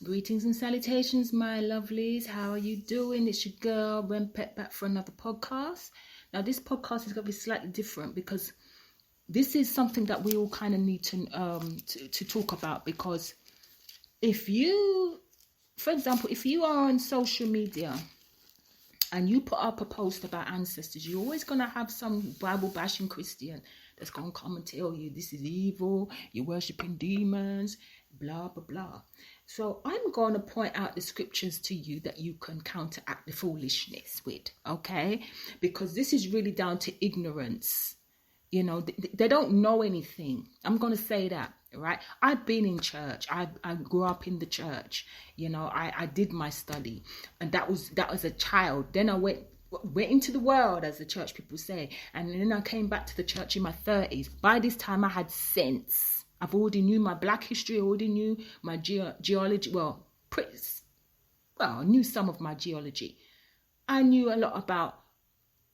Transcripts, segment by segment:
Greetings and salutations, my lovelies. How are you doing? It's your girl, Rempet, back for another podcast. Now, this podcast is going to be slightly different because this is something that we all kind of need to talk about. Because if you, for example, if you are on social media and you put up a post about ancestors, you're always going to have some Bible bashing Christian that's going to come and tell you this is evil, you're worshipping demons, blah, blah, blah. So I'm going to point out the scriptures to you that you can counteract the foolishness with, okay? Because this is really down to ignorance. You know, they don't know anything. I'm going to say that, right? I've been in church. I grew up in the church. You know, I did my study, and that was a child. Then I went into the world, as the church people say, and then I came back to the church in my 30s. By this time, I had sense. I've already knew my black history. I already knew my geology. I knew some of my geology. I knew a lot about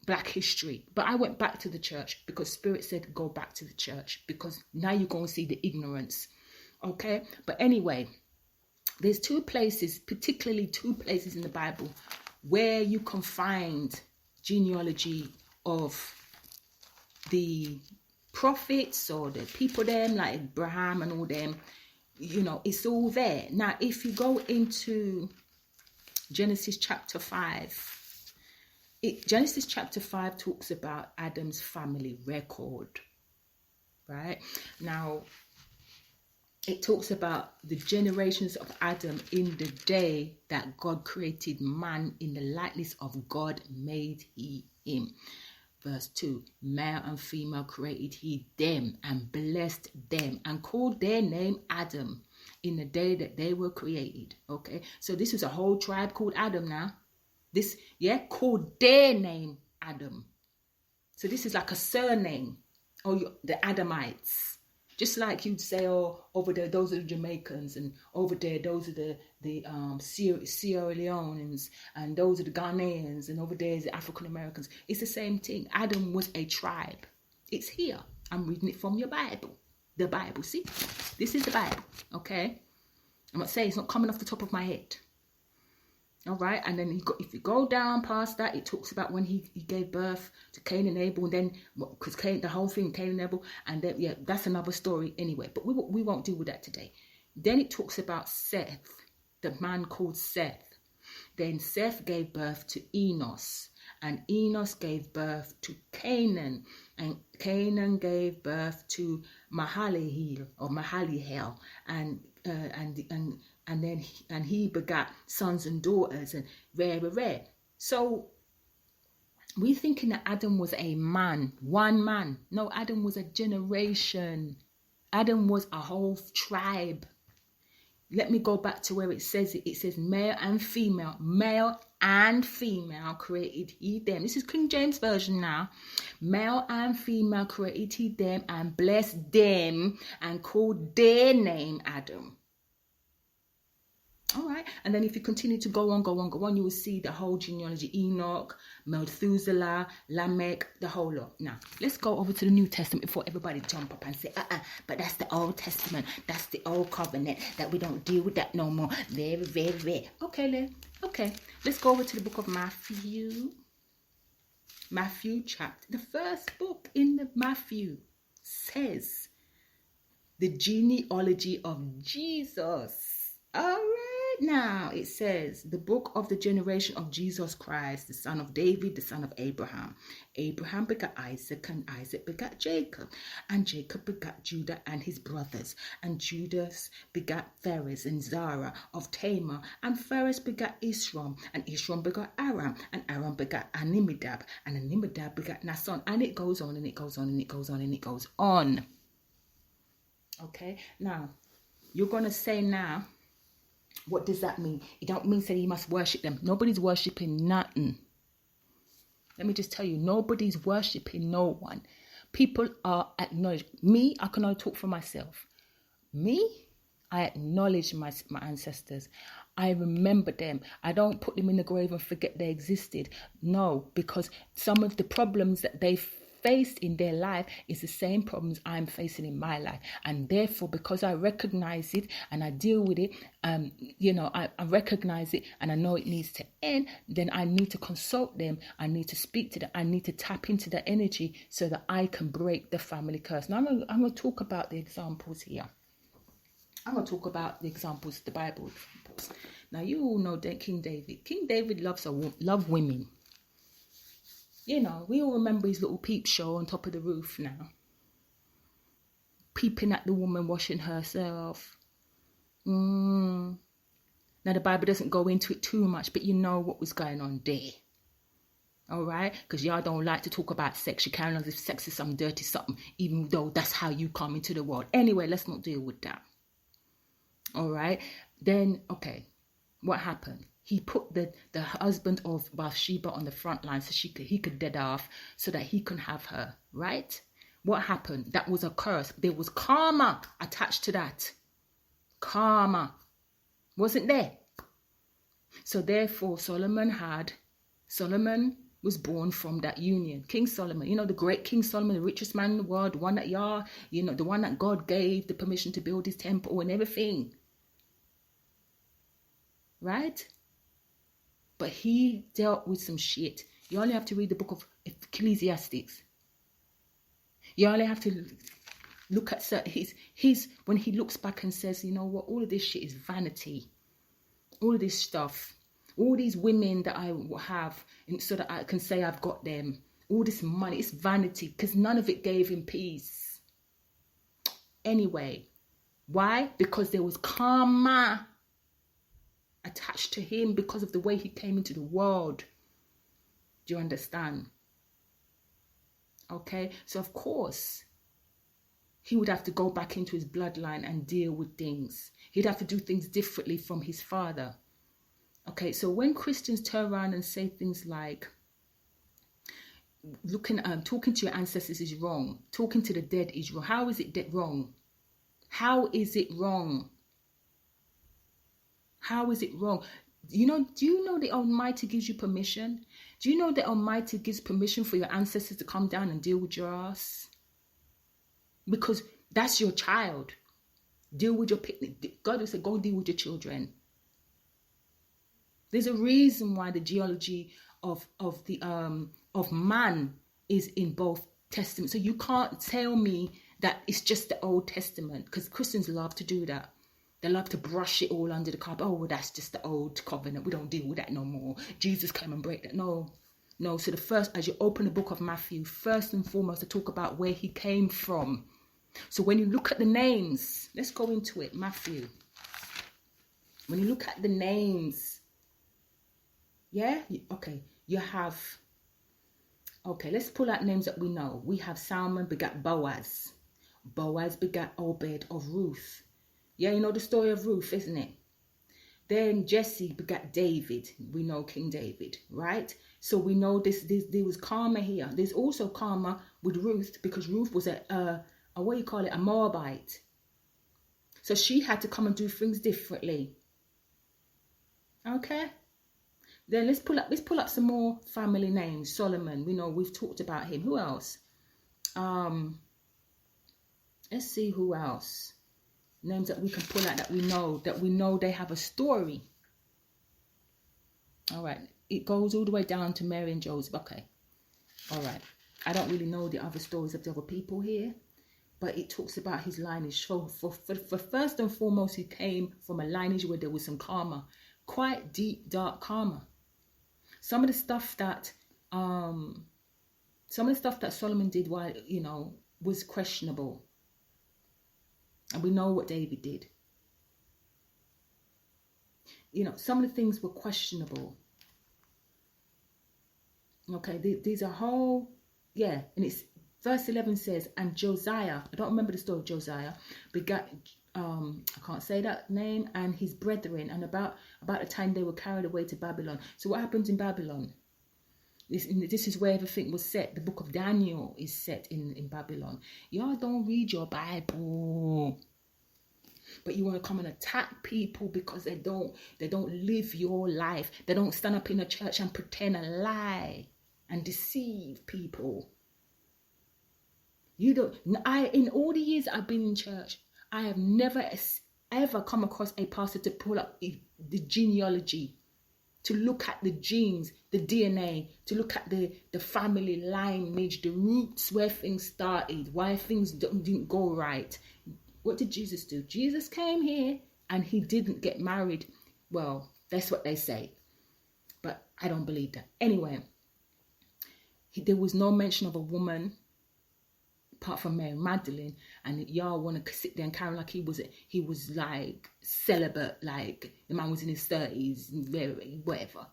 black history, but I went back to the church because Spirit said go back to the church, because now you're going to see the ignorance. Okay, but anyway, there's particularly two places in the Bible where you can find genealogy of the prophets or the people them like Abraham and all them. You know, it's all there. Now, if you go into Genesis chapter 5, Genesis chapter 5 talks about Adam's family record, right? Now, it talks about the generations of Adam in the day that God created man, in the likeness of God made he him. Verse 2, male and female created he them, and blessed them, and called their name Adam in the day that they were created. Okay, so this was a whole tribe called Adam now. Called their name Adam. So this is like a surname, the Adamites. Just like you'd say, over there, those are the Jamaicans, and over there, those are the Sierra Leoneans, and those are the Ghanaians, and over there is the African Americans. It's the same thing. Adam was a tribe. It's here. I'm reading it from your Bible. The Bible, see? This is the Bible, okay? I'm not saying it's not coming off the top of my head. All right, and then if you go down past that, it talks about when he gave birth to Cain and Abel, and then because the whole thing, Cain and Abel, and then that's another story anyway. But we won't deal with that today. Then it talks about Seth, the man called Seth. Then Seth gave birth to Enos, and Enos gave birth to Canaan, and Canaan gave birth to Mahalalel, and he begat sons and daughters, and rare. So we're thinking that Adam was a man, one man. No, Adam was a generation. Adam was a whole tribe. Let me go back to where it says it. It says male and female created he them. This is King James Version now. Male and female created he them, and blessed them, and called their name Adam. All right, and then if you continue to go on, you will see the whole genealogy: Enoch, Methuselah, Lamech, the whole lot. Now, let's go over to the New Testament before everybody jump up and say, but that's the Old Testament, that's the Old Covenant, that we don't deal with that no more. Very, very, very. Okay, let's go over to the book of Matthew. Matthew chapter, the first book in the Matthew says the genealogy of Jesus. All right. Now it says the book of the generation of Jesus Christ, the son of David, the son of Abraham. Abraham begat Isaac, and Isaac begat Jacob, and Jacob begat Judah and his brothers, and Judas begat Phares and Zara of Tamar, and Phares begat Ishram, and Ishram begat Aram, and Aram begat Aminadab, and Aminadab begat Nason, and it goes on and it goes on and it goes on and it goes on. Okay, now you're gonna say now, what does that mean? It don't mean say you must worship them. Nobody's worshipping nothing. Let me just tell you, nobody's worshipping no one. People are acknowledged. Me, I can only talk for myself. Me, I acknowledge my ancestors. I remember them. I don't put them in the grave and forget they existed. No, because some of the problems that they faced in their life is the same problems I'm facing in my life. And therefore, because I recognize it and I deal with it, I recognize it and I know it needs to end, then I need to consult them. I need to speak to them. I need to tap into the energy so that I can break the family curse. Now, I'm going to talk about the examples here. I'm going to talk about the examples, the Bible examples. Now, you all know that King David. King David loved women. We all remember his little peep show on top of the roof now. Peeping at the woman washing herself. Now, the Bible doesn't go into it too much, but you know what was going on there. All right? Because y'all don't like to talk about sex. You carry on as if sex is some dirty something, even though that's how you come into the world. Anyway, let's not deal with that. All right? Then, okay, what happened? He put the husband of Bathsheba on the front line so he could dead off so that he can have her, right? What happened? That was a curse. There was karma attached to that. Karma. Wasn't there? So therefore, Solomon was born from that union. King Solomon, the great King Solomon, the richest man in the world, the one that the one that God gave the permission to build his temple and everything. Right? But he dealt with some shit. You only have to read the book of Ecclesiastes. You only have to look at his when he looks back and says, you know what, all of this shit is vanity. All of this stuff. All these women that I have so that I can say I've got them. All this money, it's vanity because none of it gave him peace. Anyway, why? Because there was karma attached to him because of the way he came into the world. Do you understand? Okay, so of course, he would have to go back into his bloodline and deal with things. He'd have to do things differently from his father. Okay, so when Christians turn around and say things like, talking to your ancestors is wrong, talking to the dead is wrong. How is it wrong? How is it wrong? How is it wrong? Do you know the Almighty gives you permission? Do you know the Almighty gives permission for your ancestors to come down and deal with your ass? Because that's your child. Deal with your picnic. God will say, go deal with your children. There's a reason why the genealogy of man is in both testaments. So you can't tell me that it's just the Old Testament, because Christians love to do that. They love to brush it all under the carpet. Oh, well, that's just the old covenant. We don't deal with that no more. Jesus came and break that. No. So as you open the book of Matthew, first and foremost, to talk about where he came from. So when you look at the names, let's go into it. Matthew. When you look at the names, you have, let's pull out names that we know. We have Salmon begat Boaz. Boaz begat Obed of Ruth. Yeah, you know the story of Ruth, isn't it? Then Jesse begat David. We know King David, right? So we know there was karma here. There's also karma with Ruth because Ruth was a Moabite. So she had to come and do things differently. Okay. Then let's pull up some more family names. Solomon, we know we've talked about him. Who else? Let's see who else. Names that we can pull out that we know they have a story. All right. It goes all the way down to Mary and Joseph. Okay. All right. I don't really know the other stories of the other people here, but it talks about his lineage. So for first and foremost, he came from a lineage where there was some karma, quite deep, dark karma. Some of the stuff that Solomon did was questionable. And we know what David did. Some of the things were questionable. Okay, there's a whole, and it's verse 11 says, and Josiah, I don't remember the story of Josiah, begat, I can't say that name, and his brethren, and about the time they were carried away to Babylon. So what happens in Babylon? This is where everything was set. The book of Daniel is set in Babylon. Y'all don't read your Bible, but you want to come and attack people because they don't live your life. They don't stand up in a church and pretend and lie and deceive people. You don't. In all the years I've been in church, I have never ever come across a pastor to pull up the genealogy, to look at the genes, the DNA, to look at the family lineage, the roots, where things started, why things didn't go right. What did Jesus do? Jesus came here and he didn't get married. Well, that's what they say, but I don't believe that. Anyway, there was no mention of a woman apart from Mary Magdalene, and y'all want to sit there and carry like he was like celibate, like the man was in his 30s, whatever.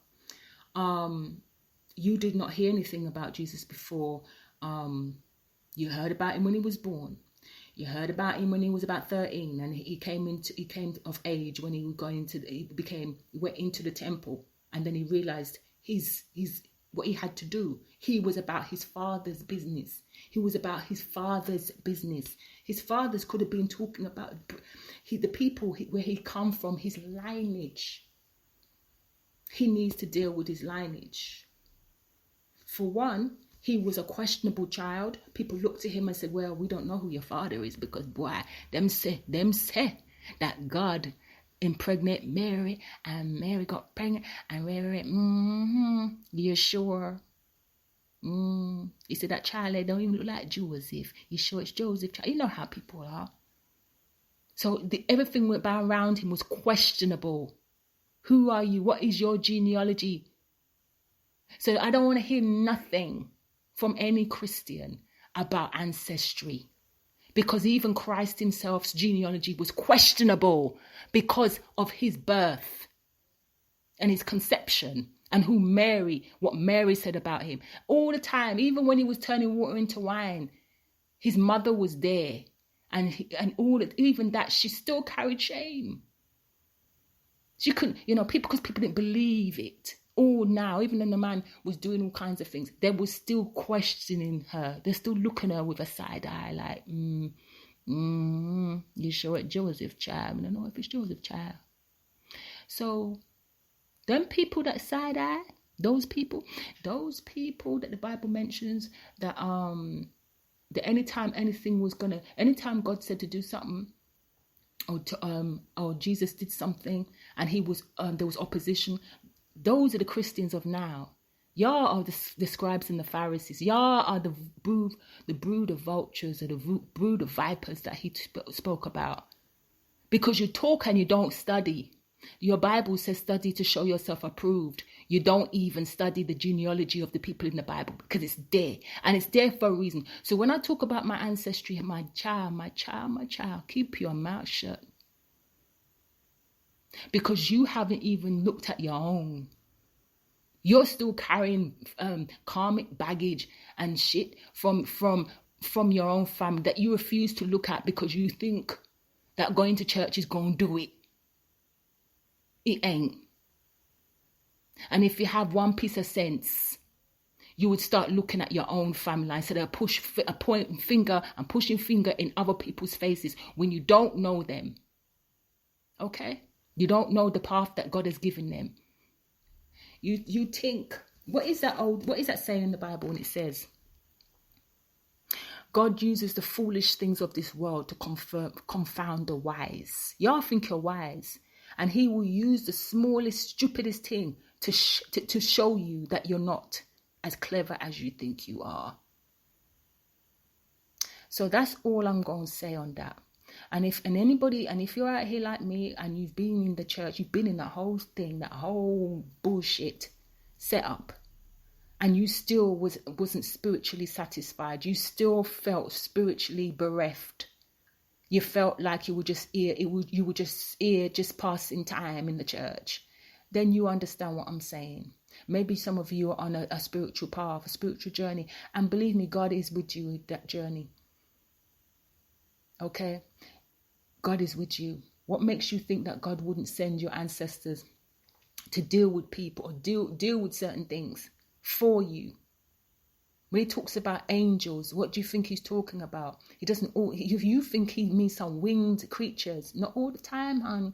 You did not hear anything about Jesus before. You heard about him when he was born. You heard about him when he was about 13, and he came of age when he went into the temple, and then he realized he's what he had to do. He was about his father's business. He was about his father's business. His fathers could have been talking about the people where he come from, his lineage. He needs to deal with his lineage. For one, he was a questionable child. People looked at him and said, well, we don't know who your father is, because boy, them say that God impregnate Mary, and Mary got pregnant, and Mary, you sure? You said that child, they don't even look like Joseph. You sure it's Joseph? You know how people are. So everything around him was questionable. Who are you? What is your genealogy? So I don't want to hear nothing from any Christian about ancestry, because even Christ himself's genealogy was questionable because of his birth and his conception, and what Mary said about him. All the time, even when he was turning water into wine, his mother was there, and even that, she still carried shame. She couldn't, because people didn't believe it. All now, even when the man was doing all kinds of things, they were still questioning her. They're still looking at her with a side eye, like, you sure it's Joseph, child? I don't know if it's Joseph, child. So, them people that side eye, those people that the Bible mentions, that anytime God said to do something, or Jesus did something, and there was opposition. Those are the Christians of now. Y'all are the scribes and the Pharisees. Y'all are the brood of vultures, or the brood of vipers that he spoke about. Because you talk and you don't study. Your Bible says study to show yourself approved. You don't even study the genealogy of the people in the Bible, because it's there. And it's there for a reason. So when I talk about my ancestry, my child, keep your mouth shut. Because you haven't even looked at your own. You're still carrying karmic baggage and shit from your own family that you refuse to look at, because you think that going to church is going to do it. It ain't. And if you have one piece of sense, you would start looking at your own family instead of pointing finger and pushing finger in other people's faces when you don't know them. Okay? You don't know the path that God has given them. You think, what is that saying in the Bible when it says, God uses the foolish things of this world to confound the wise. Y'all think you're wise, and he will use the smallest, stupidest thing to show you that you're not as clever as you think you are. So that's all I'm going to say on that. And if you're out here like me and you've been in the church, you've been in that whole thing, that whole bullshit setup, and you still wasn't spiritually satisfied, you still felt spiritually bereft, you felt like you were just just passing time in the church, then you understand what I'm saying. Maybe some of you are on a spiritual path, a spiritual journey, and believe me, God is with you with that journey. Okay? God is with you. What makes you think that God wouldn't send your ancestors to deal with people or deal with certain things for you? When he talks about angels, what do you think he's talking about? He doesn't. You think he means some winged creatures? Not all the time, hon.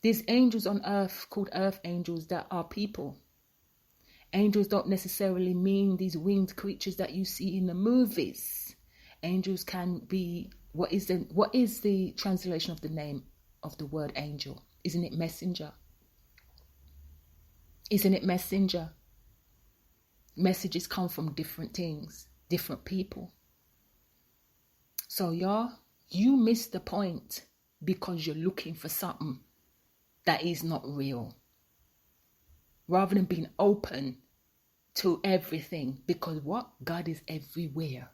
There's angels on earth called earth angels that are people. Angels don't necessarily mean these winged creatures that you see in the movies. Angels can be, what is the translation of the name of the word angel? Isn't it messenger? Isn't it messenger? Messages come from different things, different people. So y'all, you miss the point because you're looking for something that is not real. Rather than being open to everything, because what? God is everywhere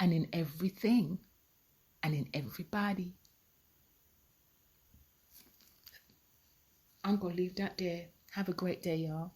and in everything and in everybody. I'm going to leave that there. Have a great day, y'all.